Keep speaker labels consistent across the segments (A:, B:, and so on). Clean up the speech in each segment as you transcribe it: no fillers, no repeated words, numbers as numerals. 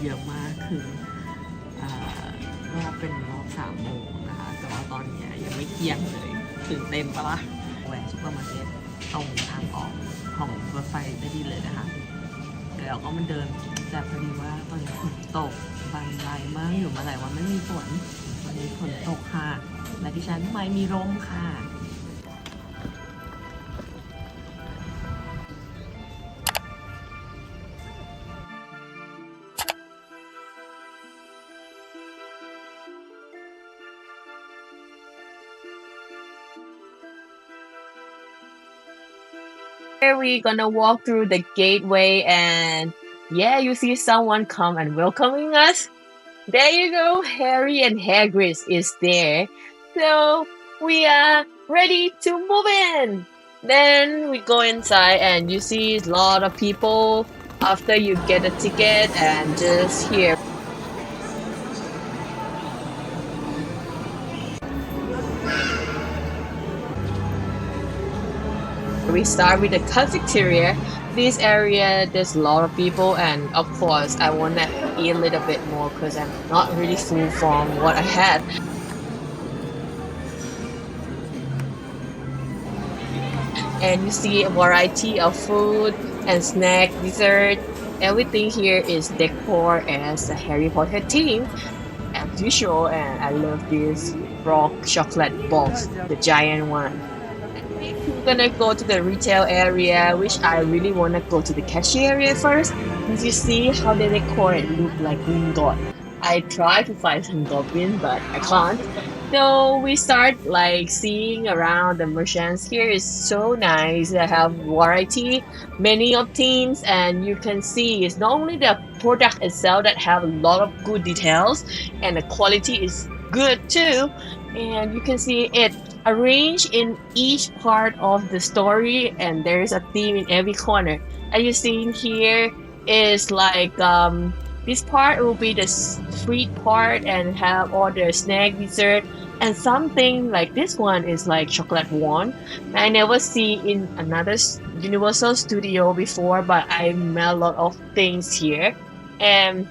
A: เยอะมากคืออ่ารอบเป็นรอบ3 โมงนะคะแต่ว่าตอนนี้ยังไม่เที่ยงเลยตื่นเต้นปะล่ะแหวนซุปเปอร์มาร์เก็ตตรงทางออกของรถไฟได้ดีเลยนะคะเดี๋ยวเราก็มันเดินแต่พอดีว่าตอนนี้ฝนตกบันไดมากอยู่มาหลายวันไม่มีฝนวันนี้ฝนตกค่ะและที่ฉันไม่มีร่มค่ะ
B: Here we gonna walk through the gateway and yeah, you see someone come and welcoming us. There you go, Harry and Hagrid is there. So we are ready to move in. Then we go inside and you see a lot of people after you get a ticket and just here. We start with the cafeteria. This area, there's a lot of people, and of course, I want to eat a little bit more because I'm not really full from what I had. And you see a variety of food and snack, dessert. Everything here is decor as a Harry Potter theme, as usual. And I love this rock chocolate box, the giant one. We're gonna go to the retail area, which I really wanna go to the cashier area first. As you see how they decorate look like green god. I try to find some goblin, but I can't. So we start like seeing around the merchants here is so nice. They have variety, many of themes, and you can see it's not only the product itself that have a lot of good details, and the quality is good too. And you can see it arranged in each part of the story, and there is a theme in every corner. As you see here is like this part will be the street part and have all the snack dessert, and something like this one is like chocolate one. I never see in another Universal Studio before, but I met a lot of things here, and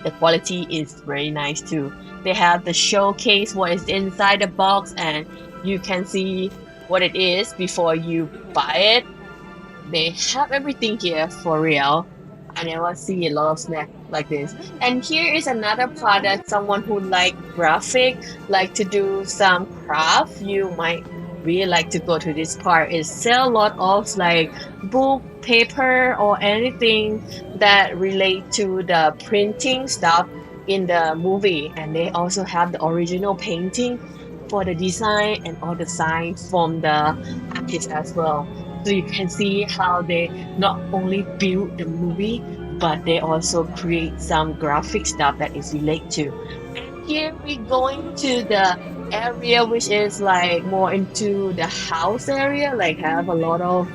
B: the quality is very nice too. They have the showcase what is inside the box, and you can see what it is before you buy it. They have everything here for real. I never see a lot of snacks like this. And here is another part that someone who like graphic, like to do some craft, you might really like to go to this part. It sell a lot of like book, paper, or anything that relate to the printing stuff in the movie. And they also have the original painting for the design and all the signs from the artist as well. So you can see how they not only build the movie, but they also create some graphic stuff that is related to. And here we going to the area which is like more into the house area, like have a lot of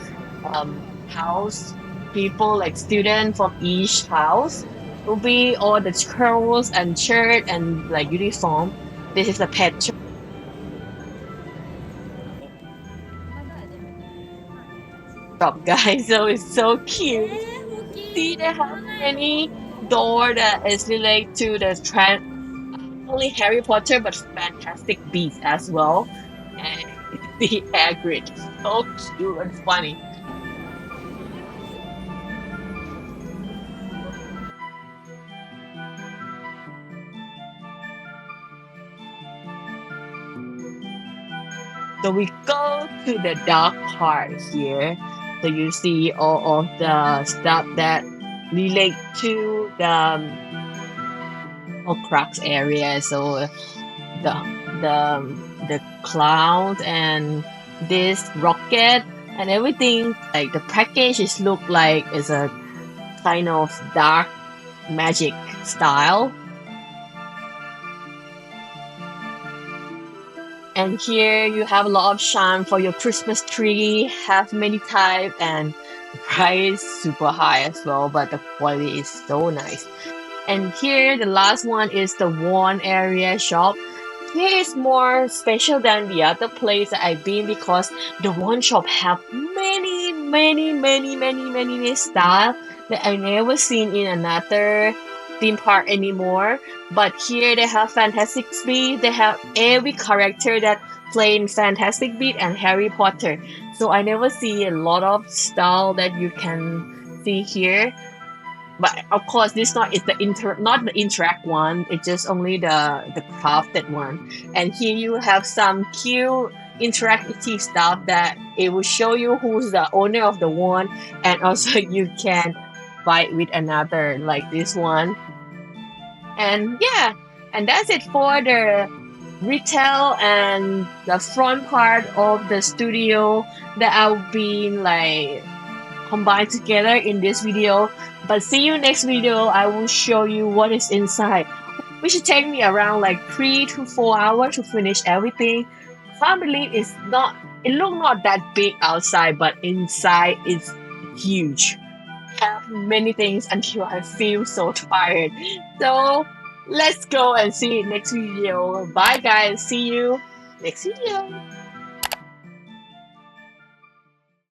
B: house people, like students from each house. Will be all the clothes and shirt and like uniform. This is a pet shop, guys. So it's so cute. See, they have many door that is related to the trend, only Harry Potter, but Fantastic Beasts as well. And the Hagrid, so cute and funny. So we go to the dark part here. So you see all of the stuff that relate to the Horcrux area. So the the cloud and this rocket and everything, like the package is look like is a kind of dark magic style. And here you have a lot of charm for your Christmas tree, have many type, and the price super high as well, but the quality is so nice. And here the last one is the wand area shop. Here is more special than the other place that I've been because the wand shop have many style that I never seen in another theme park anymore. But here they have Fantastic Beasts. They have every character that play in Fantastic Beasts and Harry Potter. So I never see a lot of style that you can see here. But of course, this not the interact one. It's just only the crafted one. And here you have some cute interactive stuff that it will show you who's the owner of the one, and also you can fight with another like this one. And yeah, and that's it for the retail and the front part of the studio that I've been like combined together in this video. But see you next video. I will show you what is inside, which should take me around like 3 to 4 hours to finish everything. Can't believe it look not that big outside, but inside it's huge. Have many things until I feel so tired. So let's go and see you next video. Bye guys. See you next video.